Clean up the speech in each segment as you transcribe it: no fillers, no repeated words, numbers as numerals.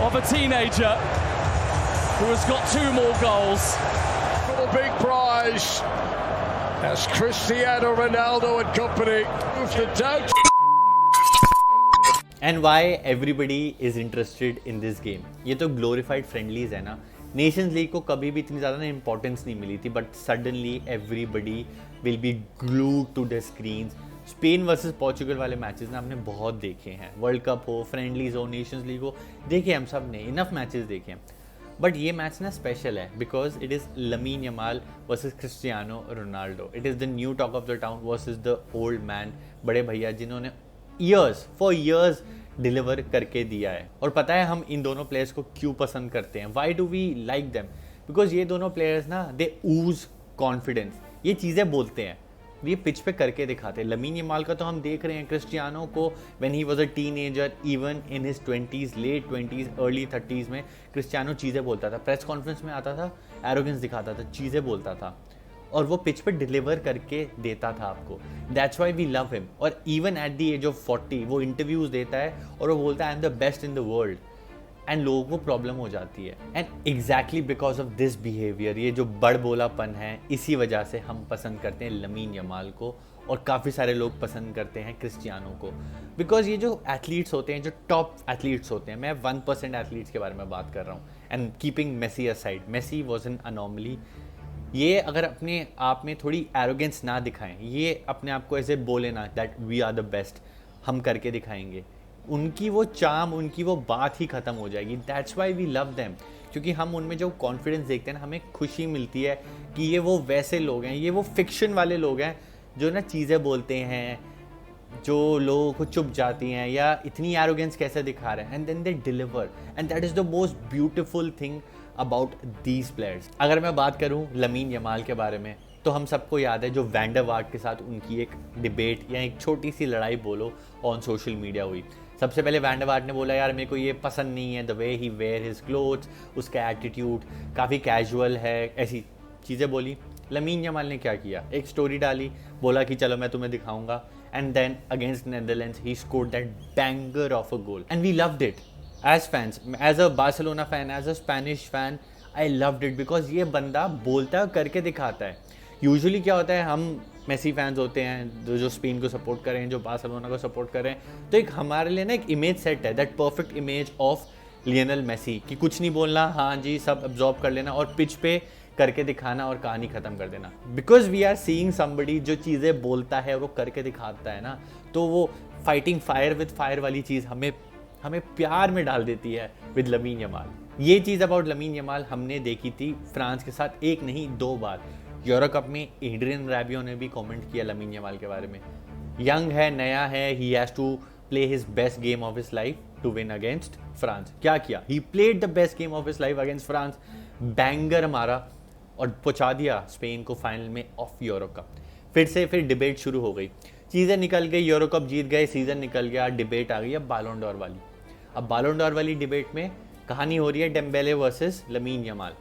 of a teenager who has got 2 more goals. For the big prize, as Cristiano Ronaldo and company move to doubt. And why everybody is interested in this game? ये तो glorified friendlies है ना. Nations league को कभी भी इतनी ज़्यादा ना इंपॉर्टेंस नहीं मिली थी, but suddenly everybody will be glued to the screens. Spain versus Portugal वाले मैचेस ना हमने बहुत देखे हैं. वर्ल्ड कप हो, फ्रेंडलीज हो, नेशंस लीग हो, देखे हम सब ने, इनफ मैचेस देखे हैं. बट ये मैच ना स्पेशल है because it is lamin Yamal versus Cristiano Ronaldo. It is the new talk of the town versus the old man, बड़े भैया जिन्होंने फॉर ईयर्स डिलीवर करके दिया है. और पता है हम इन दोनों प्लेयर्स को क्यों पसंद करते हैं? Why do we like them? Because ये दोनों प्लेयर्स ना दे ऊज कॉन्फिडेंस. ये चीज़ें बोलते हैं, ये पिच पे करके दिखाते हैं. लमीन यमाल का तो हम देख रहे हैं, क्रिस्टियानो को when he was a teenager, even in his 20s, late 20s, early 30s में क्रिस्टियानो चीज़ें बोलता था. प्रेस कॉन्फ्रेंस में आता था, एरोगेंस दिखाता था, चीज़ें बोलता था और वो पिच पे डिलीवर करके देता था आपको. That's why we love him. और even at the age of 40 वो इंटरव्यूज देता है और वो बोलता है I am the best in the world. And लोगों को प्रॉब्लम हो जाती है. And exactly because of this behaviour, ये जो बड़बोलापन है, इसी वजह से हम पसंद करते हैं लमीन यमाल को और काफ़ी सारे लोग पसंद करते हैं क्रिस्टियानो को. बिकॉज ये जो एथलीट्स होते हैं, जो टॉप एथलीट्स होते हैं, मैं 1% एथलीट्स के बारे में बात कर रहा हूँ. And keeping Messi aside, Messi was an anomaly. ये अगर अपने आप में थोड़ी एरोगेंस ना दिखाएं, ये अपने आप को ऐसे बोले ना that we are the best, हम करके दिखाएंगे, उनकी वो चार्म, उनकी वो बात ही ख़त्म हो जाएगी. That's why we love them. क्योंकि हम उनमें जो कॉन्फिडेंस देखते हैं ना, हमें खुशी मिलती है कि ये वो वैसे लोग हैं, ये वो फिक्शन वाले लोग हैं जो ना चीज़ें बोलते हैं, जो लोगों को चुप जाती हैं या इतनी एरोगेंस कैसे दिखा रहे हैं, and then they deliver. And that is the most beautiful thing about these players. अगर मैं बात करूं लमीन यमाल के बारे में, तो हम सबको याद है जो वैन डर वार्ट के साथ उनकी एक डिबेट या एक छोटी सी लड़ाई बोलो ऑन सोशल मीडिया हुई. सबसे पहले वैन डर वार्ट ने बोला यार मेरे को ये पसंद नहीं है, the way he wear his clothes, उसका एटीट्यूड काफ़ी कैजुअल है, ऐसी चीज़ें बोली. लमीन यमाल ने क्या किया, एक स्टोरी डाली, बोला कि चलो मैं तुम्हें दिखाऊंगा. And then against Netherlands he scored that banger of a goal and we loved it. As fans, as a Barcelona fan, as a Spanish fan, I loved it because ये बंदा बोलता है और करके दिखाता है. यूजुअली क्या होता है, हम मेसी फैंस होते हैं जो स्पेन को सपोर्ट कर रहे हैं, जो बार्सिलोना को सपोर्ट कर रहे हैं, तो एक हमारे लिए ना एक इमेज सेट है, that perfect image of Lionel Messi, कि कुछ नहीं बोलना, हाँ जी सब अब्जॉर्ब कर लेना और पिच पे करके दिखाना और कहानी ख़त्म कर देना. Because we are seeing somebody जो चीज़ें बोलता है और वो करके दिखाता है ना, तो वो फाइटिंग फायर विद फायर वाली चीज़ हमें प्यार में डाल देती है विद लमीन यमाल. ये चीज़ अबाउट लमीन यमाल हमने देखी थी फ्रांस के साथ, एक नहीं 2 बार. यूरो कप में एड्रियन रैबियो ने भी कमेंट किया लमीन यमाल के बारे में. यंग है, नया है, he has to play his best game of his life to win against France. क्या किया, he played the best game of his life against France, banger मारा और पहुंचा दिया स्पेन को फाइनल में ऑफ यूरो कप. फिर डिबेट शुरू हो गई, चीज़ें निकल गई, यूरो कप जीत गए, सीज़न निकल गया, डिबेट आ गई अब बालोन डोर वाली. अब बालोन डोर वाली डिबेट में कहानी हो रही है Dembélé versus lamin Yamal.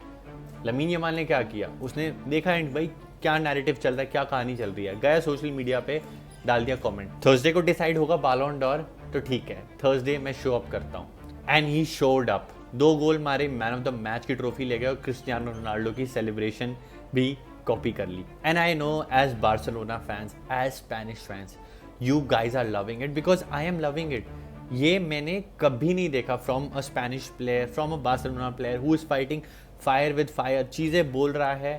Lamin Yamal ने क्या किया, उसने देखा एंड भाई क्या नैरेटिव चल रहा है, क्या कहानी चल रही है, गया सोशल मीडिया पे डाल दिया कमेंट. थर्सडे को डिसाइड होगा बालोन डोर, तो ठीक है थर्सडे मैं शो अप करता हूँ. And he showed up, 2 goal मारे, मैन ऑफ द मैच की ट्रॉफी ले गए और क्रिस्टियानो रोनाल्डो की सेलिब्रेशन भी कॉपी कर ली. And I know as Barcelona fans, as Spanish fans, you guys are loving it because I am loving it. ये मैंने कभी नहीं देखा from a Spanish player, from a Barcelona player who is fighting fire with fire. चीज़ें बोल रहा है,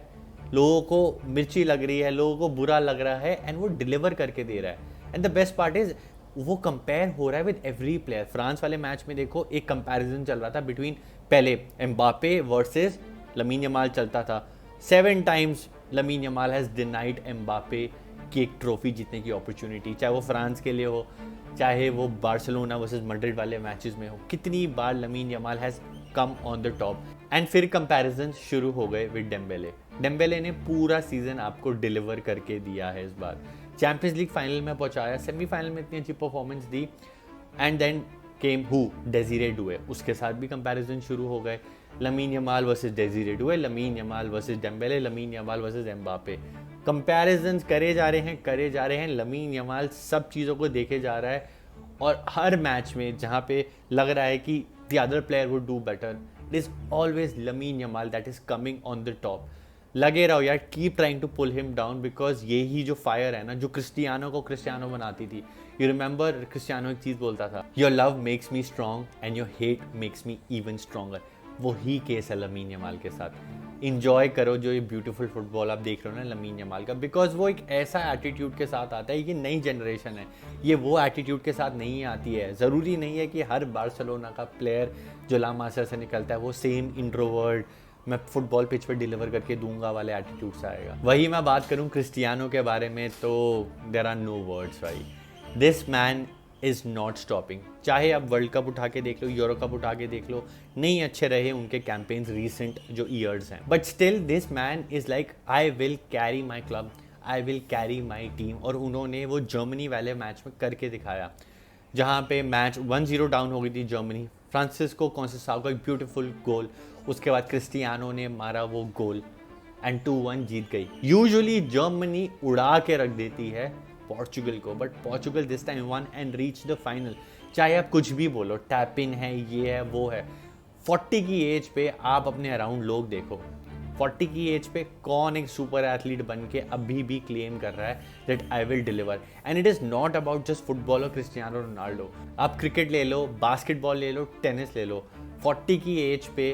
लोगों को मिर्ची लग रही है, लोगों को बुरा लग रहा है, एंड वो डिलीवर करके दे रहा है. And the best part is वो कंपेयर हो रहा है विद एवरी प्लेयर. फ्रांस वाले मैच में देखो एक कंपैरिजन चल रहा था बिटवीन, पहले एम्बापे वर्सेस लमीन यमाल चलता था. 7 times lamin Yamal has denied Mbappe की एक ट्रॉफी जीतने की अपॉर्चुनिटी, चाहे वो फ्रांस के लिए हो, चाहे वो बार्सिलोना वर्सेस मैड्रिड वाले मैचेस में हो. कितनी बार Lamine Yamal has come on the top. And फिर कंपैरिजन शुरू हो गए विद डेम्बेले ने पूरा सीजन आपको डिलीवर करके दिया है. इस बार चैंपियंस लीग फाइनल में पहुंचाया, सेमीफाइनल में इतनी अच्छी परफॉर्मेंस दी. And then came who, Desire Doue, उसके साथ भी कंपैरिजन शुरू हो गए. Lamine Yamal versus Desire Doue, Lamine Yamal versus Dembele, Lamine Yamal versus Mbappe. Comparisons करे जा रहे हैं. लमीन यमाल सब चीज़ों को देखे जा रहा है और हर मैच में जहाँ पे लग रहा है कि the other player would do better, it is always Lamine Yamal that is coming on the top. लगे रहो यार, keep trying to pull him down, because ये ही जो फायर है ना जो क्रिस्टियानो को क्रिस्टियानो बनाती थी। यू रिमेंबर क्रिस्टियानो एक चीज़ बोलता था, your love makes me strong and your hate makes me even stronger. वो ही केस है लमीन यमाल के साथ। इंजॉय करो जो ये ब्यूटीफुल फुटबॉल आप देख रहे हो ना लमीन यमाल का, बिकॉज वो एक ऐसा एटीट्यूड के साथ आता है। ये नई जनरेशन है, ये वो एटीट्यूड के साथ नहीं आती है। ज़रूरी नहीं है कि हर बार्सिलोना का प्लेयर जो ला मासिया से निकलता है वो सेम इंट्रोवर्ट मैं फुटबॉल पिच पे डिलीवर करके दूंगा वाले एटीट्यूड से आएगा। वही मैं बात करूं क्रिस्टियानो के बारे में तो देयर आर नो वर्ड्स भाई। This man is not stopping. चाहे आप वर्ल्ड कप उठा के देख लो, यूरो कप उठा के देख लो, नहीं अच्छे रहे उनके कैंपेन्स रिसेंट जो ईयर्स हैं, but still this man is like I will carry my club, I will carry my team. और उन्होंने वो जर्मनी वाले मैच में करके दिखाया, जहाँ पे मैच 1-0 डाउन हो गई थी जर्मनी। फ्रांसिस्को कॉन्सेसाओ का एक ब्यूटीफुल गोल, उसके बाद क्रिस्टियानो ने मारा वो गोल एंड 2-1 जीत गई। यूजुअली जर्मनी उड़ा के रख देती है पोर्चुगल को, but Portugal this time one and reach the final. चाहे आप कुछ भी बोलो, टैप इन है, ये है, वो है, 40 की एज पे आप अपने अराउंड लोग देखो, 40 की एज पे कौन एक सुपर एथलीट बन के अभी भी क्लेम कर रहा है that I will deliver. And it is not about just football और क्रिस्टियानो रोनाल्डो। आप क्रिकेट ले लो, बास्केटबॉल ले लो, टेनिस ले लो, 40 की एज पे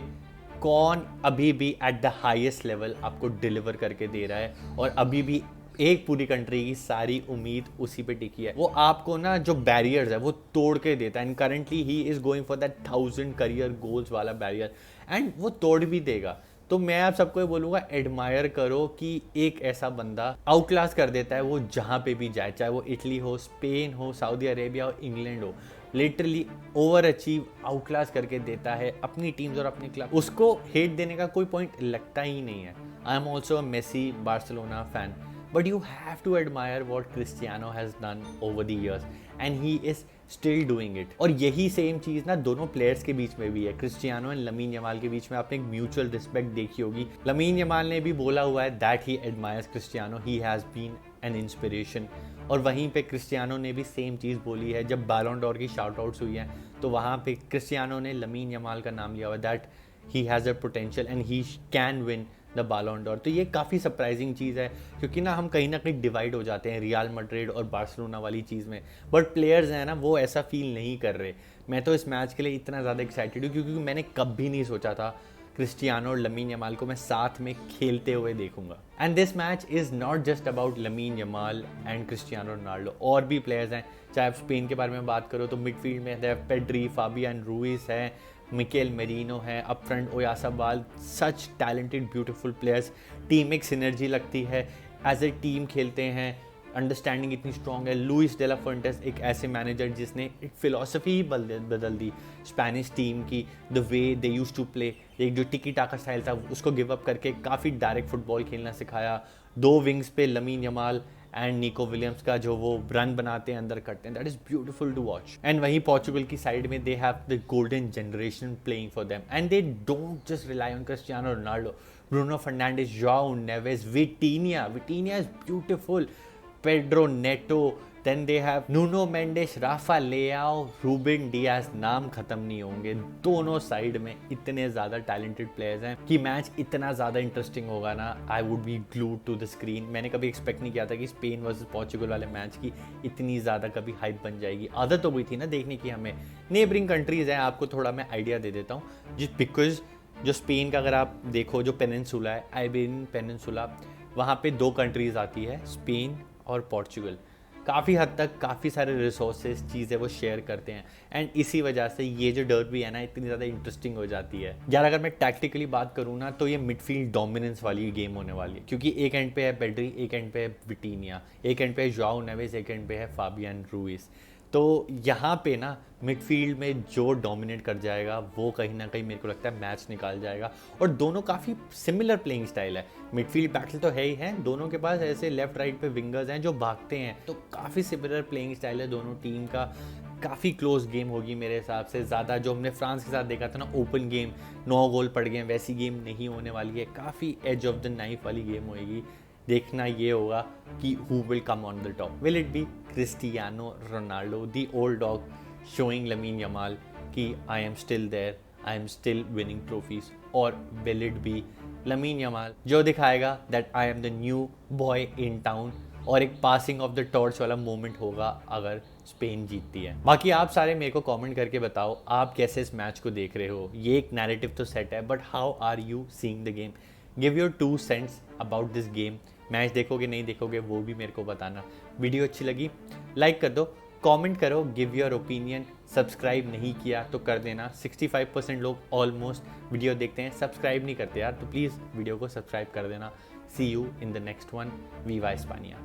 कौन अभी भी एट द हाईएस्ट लेवल आपको डिलीवर करके दे रहा है, और अभी भी एक पूरी कंट्री की सारी उम्मीद उसी पे टिकी है। वो आपको ना जो बैरियर्स है वो तोड़ के देता है, and currently he is going for that 1000 career goals वाला बैरियर, एंड वो तोड़ भी देगा। तो मैं आप सबको ये बोलूँगा, एडमायर करो कि एक ऐसा बंदा आउटक्लास कर देता है वो जहाँ पे भी जाए, चाहे वो इटली हो, स्पेन हो, सऊदी अरेबिया हो, इंग्लैंड हो, लिटरली ओवर अचीव आउटक्लास करके देता है अपनी टीम्स और अपने क्लब। उसको हेट देने का कोई पॉइंट लगता ही नहीं है। I am also a Messi Barcelona fan, but you have to admire what Cristiano has done over the years and he is still doing it। और यही सेम चीज़ ना दोनों प्लेयर्स के बीच में भी है, क्रिस्टियानो एंड लमीन यमाल के बीच में आपने एक म्यूचुअल रिस्पेक्ट देखी होगी। लमीन यमाल ने भी बोला हुआ है that he admires Cristiano, he has been an inspiration. और वहीं पे क्रिस्टियानो ने भी सेम चीज़ बोली है, जब बैलोन डोर की शाउट आउट्स हुई हैं तो वहाँ पे क्रिस्टियानो ने लमीन यमाल का नाम लिया हुआ that he has a potential and he can win the Ballon door. तो ये काफ़ी सरप्राइजिंग चीज़ है, क्योंकि ना हम कहीं ना कहीं डिवाइड हो जाते हैं रियल मैड्रिड और बार्सिलोना वाली चीज़ में, बट प्लेयर्स हैं ना वो ऐसा फील नहीं कर रहे। मैं तो इस मैच के लिए इतना ज़्यादा एक्साइटेड हूँ क्योंकि मैंने कभी नहीं सोचा था क्रिस्टियानो और लमीन यमाल को मैं साथ में खेलते हुए देखूंगा। And this match is not just about lamin Yamal and Cristiano Ronaldo, और भी प्लेयर्स हैं। चाहे आप स्पेन के बारे में बात करो तो मिडफील्ड में पेड्री, फाबियन रूइस है, मिकेल मेरिनो है, अप फ्रंट ओयासाबाल, सच टैलेंटेड ब्यूटीफुल प्लेयर्स। टीम एक सिनर्जी लगती है, एज ए टीम खेलते हैं, अंडरस्टैंडिंग इतनी स्ट्रॉन्ग है। लुइस डेला फुएंटेस एक ऐसे मैनेजर जिसने एक फ़िलॉसफी ही बदल दी स्पेनिश टीम की, the way they used to play. एक जो टिकी टाका स्टाइल था उसको गिव अप करके काफ़ी डायरेक्ट फुटबॉल खेलना सिखाया। 2 विंग्स पे Lamine Yamal and Nico Williams का जो वो रन बनाते हैं, अंदर करते हैं, that is beautiful to watch. And वहीं पोर्चुगल की साइड में they have the golden generation playing for them, and they don't just rely on Cristiano Ronaldo, Bruno Fernandes, Joao Neves, Vitinha is beautiful, Pedro Neto, then they have Nuno Mendes, Rafa Leao, Ruben Dias, नाम खत्म नहीं होंगे। दोनों side में इतने ज़्यादा talented players हैं कि मैच इतना ज़्यादा इंटरेस्टिंग होगा ना, I would be glued to the screen. मैंने कभी एक्सपेक्ट नहीं किया था कि स्पेन वर्सेस पोर्चुगल वाले मैच की इतनी ज़्यादा कभी हाइप बन जाएगी। आदत हो गई थी ना देखने की हमें। नेबरिंग कंट्रीज़ हैं, आपको थोड़ा मैं आइडिया दे देता हूँ, जिस बिकॉज जो स्पेन का अगर आप देखो जो पेनिनसुला है, आइबेरियन पेनिनसुला, वहाँ पे 2 कंट्रीज़ आती है, स्पेन और पोर्चुगल। काफ़ी हद तक काफ़ी सारे रिसोर्सेज चीज़ें वो शेयर करते हैं, एंड इसी वजह से ये जो डर्बी है ना इतनी ज़्यादा इंटरेस्टिंग हो जाती है। यार अगर मैं टैक्टिकली बात करूँ ना तो ये मिडफील्ड डोमिनेंस वाली गेम होने वाली है, क्योंकि एक एंड पे है पेड्री, एक एंड पे है विटीनिया, एक एंड पे है जोआओ नेवेस, एक एंड पे है फाबियन रूइस। तो यहाँ पे ना मिडफील्ड में जो डोमिनेट कर जाएगा वो कहीं ना कहीं मेरे को लगता है मैच निकाल जाएगा। और दोनों काफ़ी सिमिलर प्लेइंग स्टाइल है, मिडफील्ड बैटल तो है ही है, दोनों के पास ऐसे लेफ्ट राइट पे विंगर्स हैं जो भागते हैं, तो काफ़ी सिमिलर प्लेइंग स्टाइल है दोनों टीम का। काफ़ी क्लोज गेम होगी मेरे हिसाब से। ज़्यादा जो हमने फ्रांस के साथ देखा था ना ओपन गेम 9 गोल पड़ गए, वैसी गेम नहीं होने वाली है। काफ़ी एज ऑफ द नाइफ वाली गेम होएगी। देखना ये होगा कि who will come on the top. Will it be Cristiano Ronaldo, the old dog, showing Lamine Yamal कि I am still there, I am still winning trophies, और will it be Lamine Yamal जो दिखाएगा that I am the new boy in town, और एक passing of the torch वाला moment होगा अगर Spain जीतती है। बाकी आप सारे मेरे को कमेंट करके बताओ आप कैसे इस मैच को देख रहे हो। ये एक नैरेटिव तो सेट है, but how are you seeing the game? Give your 2 cents about this game. Match देखोगे नहीं देखोगे वो भी मेरे को बताना। वीडियो अच्छी लगी लाइक कर दो, कमेंट करो, गिव योर ओपिनियन। सब्सक्राइब नहीं किया तो कर देना। 65% लोग ऑलमोस्ट वीडियो देखते हैं, सब्सक्राइब नहीं करते यार, तो प्लीज़ वीडियो को सब्सक्राइब कर देना। See you in the next one. Viva इस्पानिया।